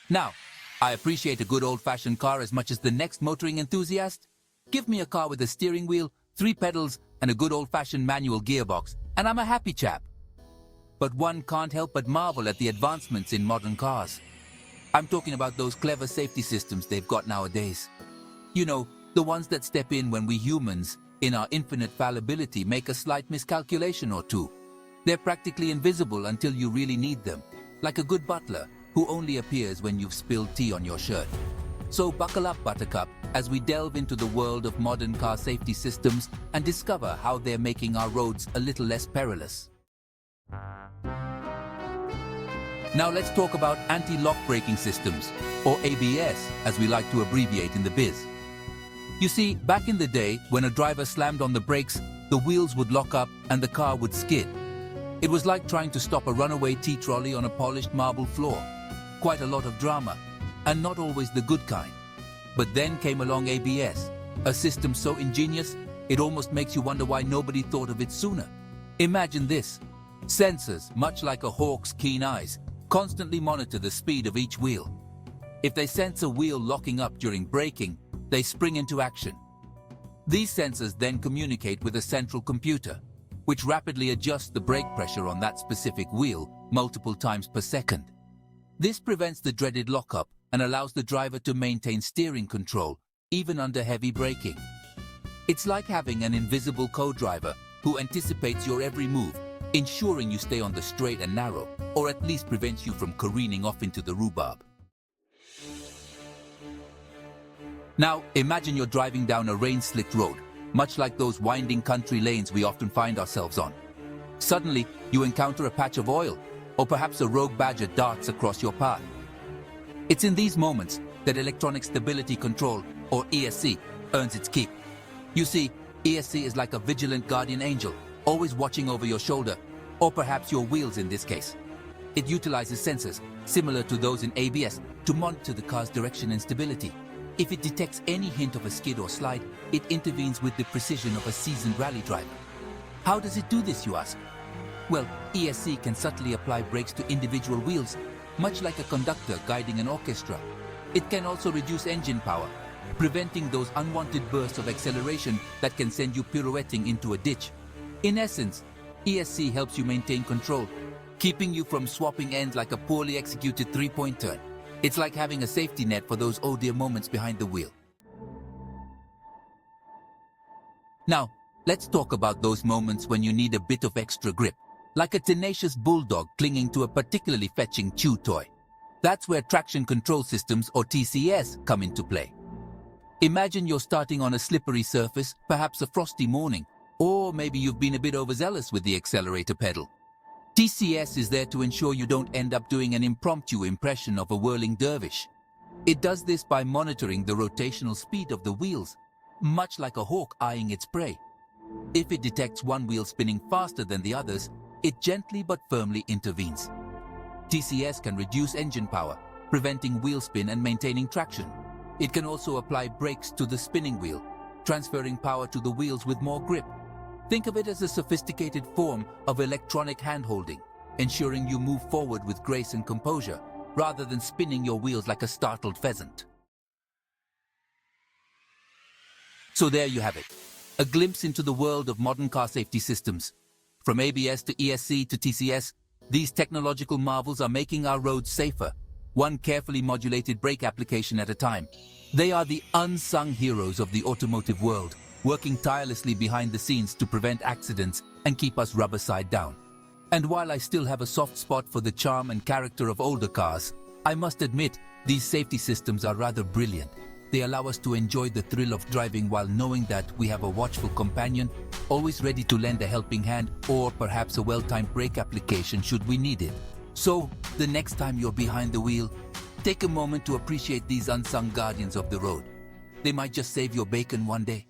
Now, I appreciate a good old-fashioned car as much as the next motoring enthusiast. Give me a car with a steering wheel, 3 pedals, and a good old-fashioned manual gearbox, and I'm a happy chap. But one can't help but marvel at the advancements in modern cars. I'm talking about those clever safety systems they've got nowadays. You know, the ones that step in when we humans, in our infinite fallibility, make a slight miscalculation or two. They're practically invisible until you really need them, like a good butler who only appears when you've spilled tea on your shirt. So buckle up, Buttercup, as we delve into the world of modern car safety systems and discover how they're making our roads a little less perilous. Now let's talk about anti-lock braking systems, or ABS, as we like to abbreviate in the biz. You see, back in the day, when a driver slammed on the brakes, the wheels would lock up and the car would skid. It was like trying to stop a runaway tea trolley on a polished marble floor. Quite a lot of drama, and not always the good kind. But then came along ABS, a system so ingenious, it almost makes you wonder why nobody thought of it sooner. Imagine this. Sensors, much like a hawk's keen eyes, constantly monitor the speed of each wheel. If they sense a wheel locking up during braking, they spring into action. These sensors then communicate with a central computer, which rapidly adjusts the brake pressure on that specific wheel multiple times per second. This prevents the dreaded lockup and allows the driver to maintain steering control, even under heavy braking. It's like having an invisible co-driver who anticipates your every move, ensuring you stay on the straight and narrow, or at least prevents you from careening off into the rhubarb. Now, imagine you're driving down a rain-slicked road, much like those winding country lanes we often find ourselves on. Suddenly, you encounter a patch of oil, or perhaps a rogue badger darts across your path. It's in these moments that electronic stability control, or ESC, earns its keep. You see, ESC is like a vigilant guardian angel, always watching over your shoulder, or perhaps your wheels in this case. It utilizes sensors, similar to those in ABS, to monitor the car's direction and stability. If it detects any hint of a skid or slide, it intervenes with the precision of a seasoned rally driver. How does it do this, you ask? Well, ESC can subtly apply brakes to individual wheels, much like a conductor guiding an orchestra. It can also reduce engine power, preventing those unwanted bursts of acceleration that can send you pirouetting into a ditch. In essence, ESC helps you maintain control, keeping you from swapping ends like a poorly executed three-point turn. It's like having a safety net for those oh dear moments behind the wheel. Now, let's talk about those moments when you need a bit of extra grip, like a tenacious bulldog clinging to a particularly fetching chew toy. That's where traction control systems, or TCS, come into play. Imagine you're starting on a slippery surface, perhaps a frosty morning, or maybe you've been a bit overzealous with the accelerator pedal. TCS is there to ensure you don't end up doing an impromptu impression of a whirling dervish. It does this by monitoring the rotational speed of the wheels, much like a hawk eyeing its prey. If it detects one wheel spinning faster than the others, it gently but firmly intervenes. TCS can reduce engine power, preventing wheel spin and maintaining traction. It can also apply brakes to the spinning wheel, transferring power to the wheels with more grip. Think of it as a sophisticated form of electronic hand-holding, ensuring you move forward with grace and composure, rather than spinning your wheels like a startled pheasant. So there you have it, a glimpse into the world of modern car safety systems. From ABS to ESC to TCS, these technological marvels are making our roads safer, one carefully modulated brake application at a time. They are the unsung heroes of the automotive world, working tirelessly behind the scenes to prevent accidents and keep us rubber side down. And while I still have a soft spot for the charm and character of older cars, I must admit these safety systems are rather brilliant. They allow us to enjoy the thrill of driving while knowing that we have a watchful companion, always ready to lend a helping hand, or perhaps a well-timed brake application should we need it. So, the next time you're behind the wheel, take a moment to appreciate these unsung guardians of the road. They might just save your bacon one day.